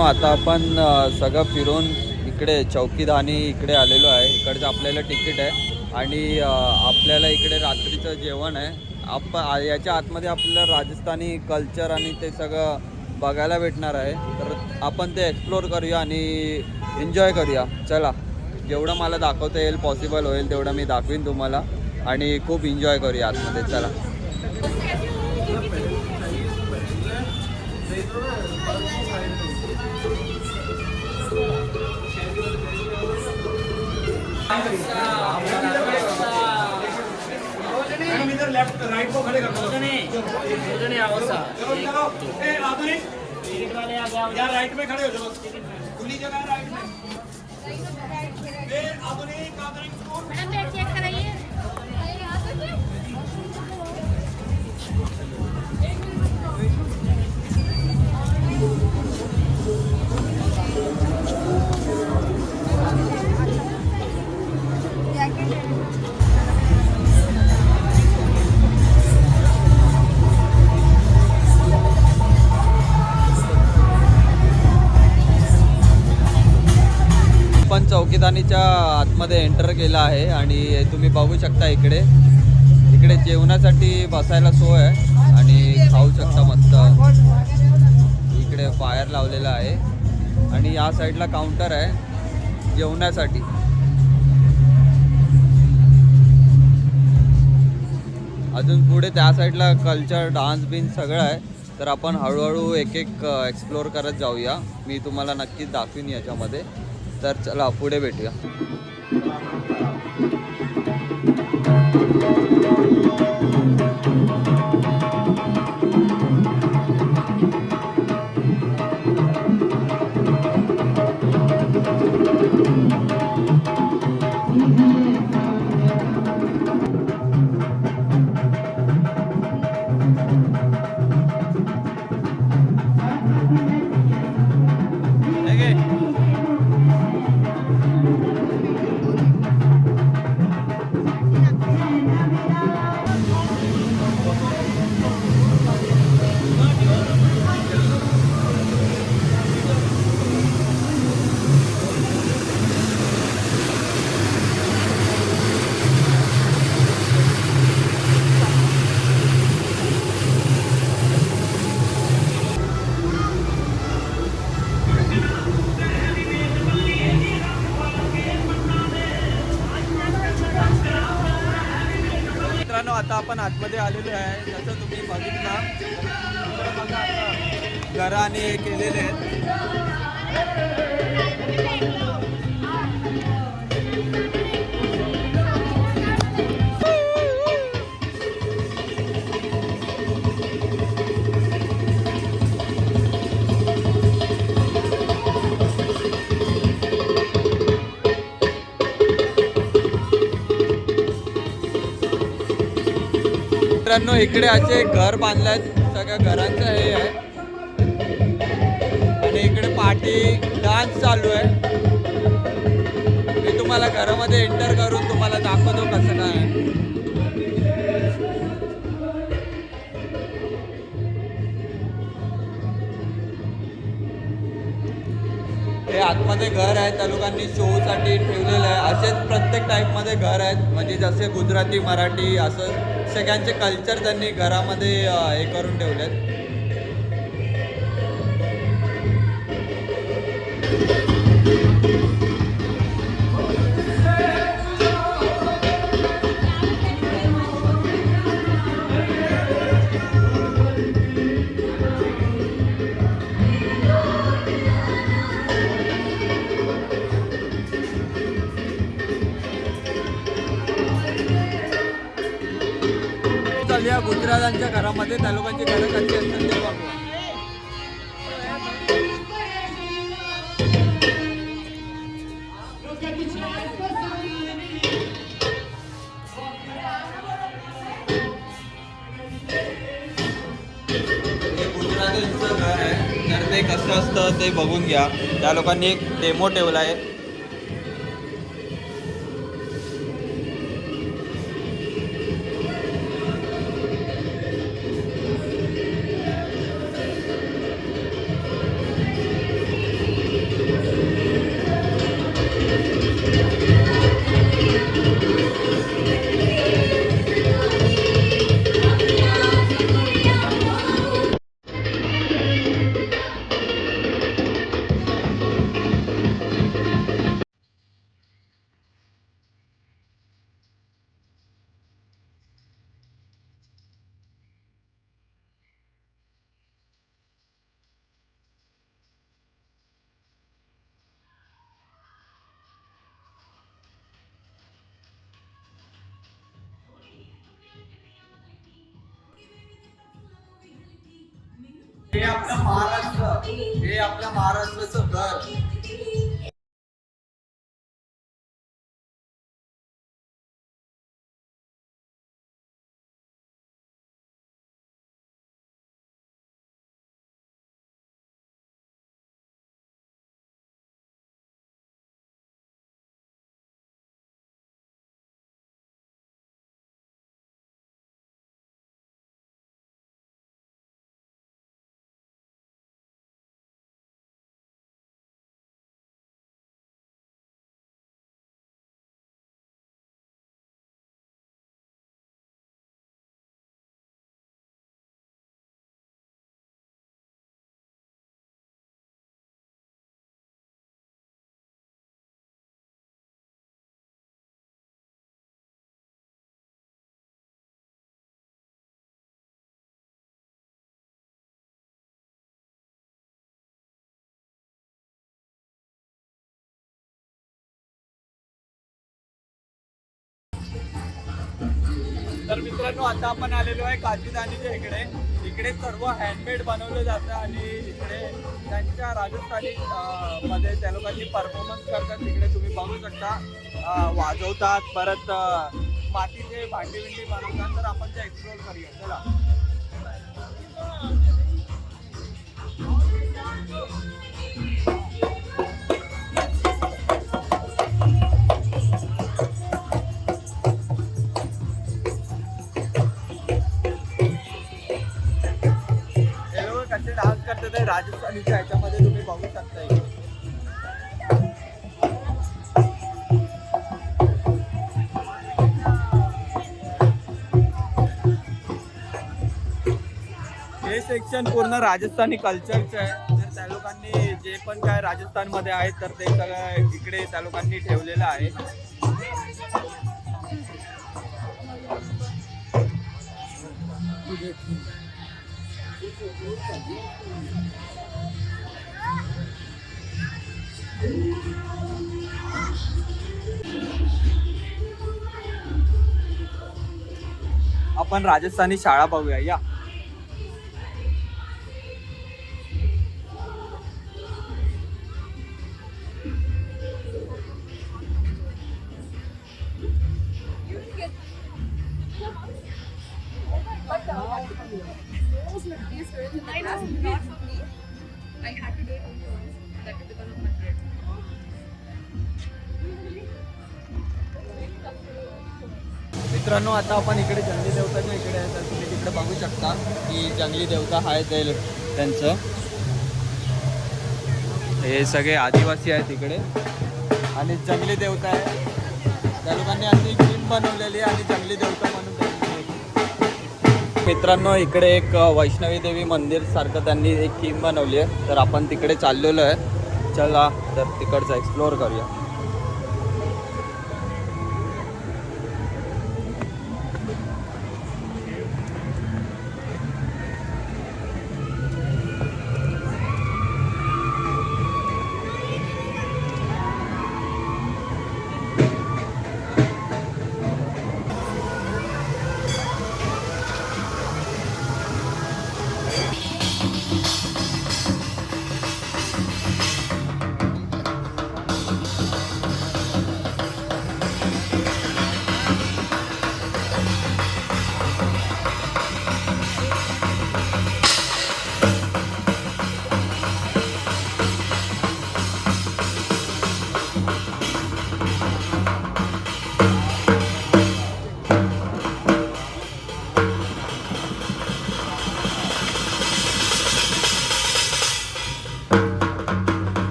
आता आपण सगळं फिरून इकडे चौकीदानी इकडे आलेलो आहे. इकडचं आपल्याला तिकीट आहे आणि आपल्याला इकडे रात्रीचं जेवण आहे. याच्या आतमध्ये आपल्याला राजस्थानी कल्चर आणि ते सगळं बघायला भेटणार आहे. तर आपण ते एक्सप्लोर करूया आणि एन्जॉय करूया. चला, जेवढं मला दाखवता येईल पॉसिबल होईल तेवढं मी दाखवीन तुम्हाला आणि खूप एन्जॉय करूया आतमध्ये. चला. इधर लेफ्ट राइट को खड़े कर दो। यार राइट में खड़े हो जाओ, खुली जगह है राइट में। आधुनिक स्कूल मैडम बैग चेक कराइए। आपण चौकीदानीच्या आतमध्ये एंटर केला आहे आणि तुम्ही बघू शकता इकडे जेवणासाठी बसायला सोय आहे आणि खाऊ शकता मस्त. इकडे फायर लावलेला आहे आणि या साईडला काउंटर आहे जेवणासाठी. अजून पुढे त्या साईडला कल्चर डान्स बिन्स सगळं आहे. तर आपण हळूहळू एक एक एक्सप्लोर करत जाऊया. मी तुम्हाला नक्कीच दाखवीन याच्यामध्ये. तर चला पुढे भेटूया. आता आपण आतमध्ये आलेलो आहे. जसं तुम्ही बघितला घराने हे केलेले आहेत. मित्रांनो, इकडे असे घर बांधल्यात. सगळ्या घरांचं हे आहे आणि इकडे पार्टी डान्स चालू आहे. मी तुम्हाला घरामध्ये एंटर करून तुम्हाला दाखवतो कसं काय आहे. हे आतमध्ये घर आहे. त्या लोकांनी शोसाठी ठेवलेलं आहे. असेच प्रत्येक टाईपमध्ये घर आहेत. म्हणजे जसे गुजराती, मराठी असं सगळ्यांचे कल्चर त्यांनी घरामध्ये हे करून ठेवलेत. या गुजरातांच्या घरामध्ये त्या लोकांची घरं कशी असतात ते बघू. हे गुजरातींचं घर आहे. तर ते कसं असतं ते बघून घ्या. त्या लोकांनी एक डेमो ठेवला आहे. हे आपलं महाराष्ट्र, हे आपल्या महाराष्ट्राचं घर. तर मित्रांनो, आता आपण आलेलो आहे काशीदानीच्या इकडे. इकडे सर्व हँडमेड बनवलं जातं आणि इकडे त्यांच्या राजस्थानी मध्ये त्या लोकांनी परफॉर्मन्स करतात. तिकडे तुम्ही बघू शकता वाजवतात, परत मातीचे भांडी बिंडी बनवतात. तर आपण ते एक्सप्लोर करूया, चला. कसे डान्स करतात राजस्थानीच्या ह्याच्यामध्ये तुम्ही बघू शकता. हे सेक्शन पूर्ण राजस्थानी कल्चरचं आहे. तर त्या लोकांनी जे पण काय राजस्थानमध्ये आहेत तर ते सगळं इकडे त्या लोकांनी ठेवलेलं आहे. आपण राजस्थानी शाळा पाहूया या. मित्रांनो, आता आपण इकडे जंगली देवताच्या इकडे आहे. तर तुम्ही तिकडे बघू शकता की जंगली देवता आहे ते त्यांचं. हे सगळे आदिवासी आहेत इकडे आणि जंगली देवता आहे. त्या लोकांनी अशी थीम बनवलेली आहे आणि जंगली देवता म्हणून. मित्रांनो, इकडे एक वैष्णवी देवी मंदिर सारखं त्यांनी एक थीम बनवली आहे. तर आपण तिकडे चाललेलो आहे. चला तर तिकडचं एक्सप्लोअर करूया.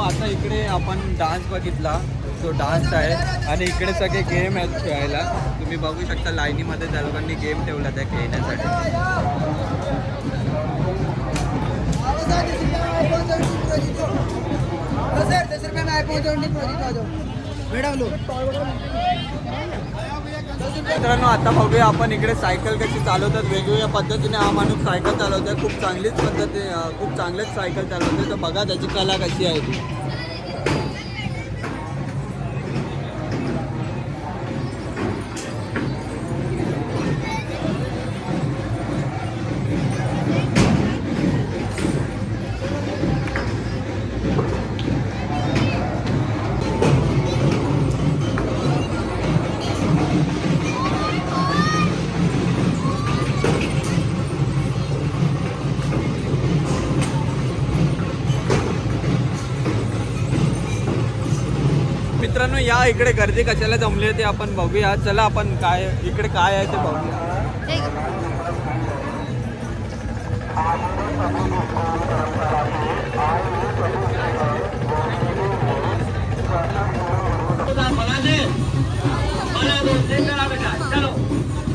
आता इकडे आपण डान्स बघितला, तो डान्स आहे आणि इकडे सगळे गेम आहेत खेळायला. तुम्ही बघू शकता लाईनीमध्ये त्या लोकांनी गेम ठेवला त्या खेळण्यासाठी. मित्रांनो आता बघूया आपण इकडे सायकल कशी चालवतात. वेगवेगळ्या पद्धतीने हा माणूस सायकल चालवतोय. खूप चांगलीच पद्धती खूप चांगलेच सायकल चालवतोय. तर बघा त्याची कला कशी आहे ती. मित्रांनो या इकडे गर्दी कशाला जमली आहे ते आपण बघूया. चला आपण काय इकडे काय आहे ते बघूया. चलो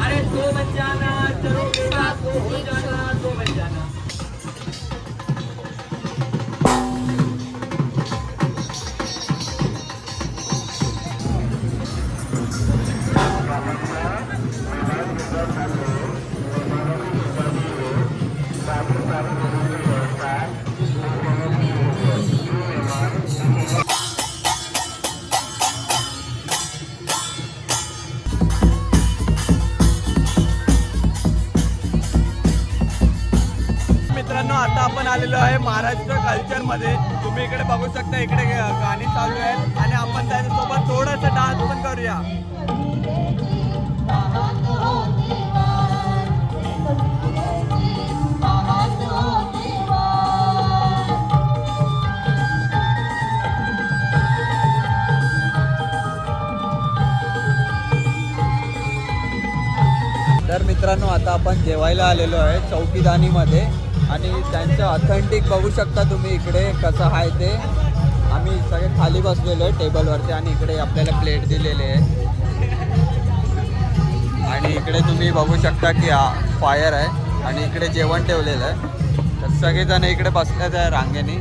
अरे दो बज जाना चलो बेटा दो हो जाना दो बज जाना. मित्रांनो आता आपण आलेलो आहे महाराष्ट्र कल्चरमध्ये. तुम्ही इकडे बघू शकता इकडे गाणी चालू आहेत आणि आपण त्याच्यासोबत थोडंसं डान्स पण करूया. तर मित्रांनो आता आपण जेवायला आलेलो आहे चौकीदानीमध्ये आणि त्यांचं ऑथेंटिक बघू शकता तुम्ही इकडे कसं आहे ते. आम्ही सगळे खाली बसलेलो आहे टेबलवरती आणि इकडे आपल्याला प्लेट दिलेले आहे आणि इकडे तुम्ही बघू शकता की फायर आहे आणि इकडे जेवण ठेवलेलं आहे. तर सगळेजण इकडे बसलेत आहे रांगेने.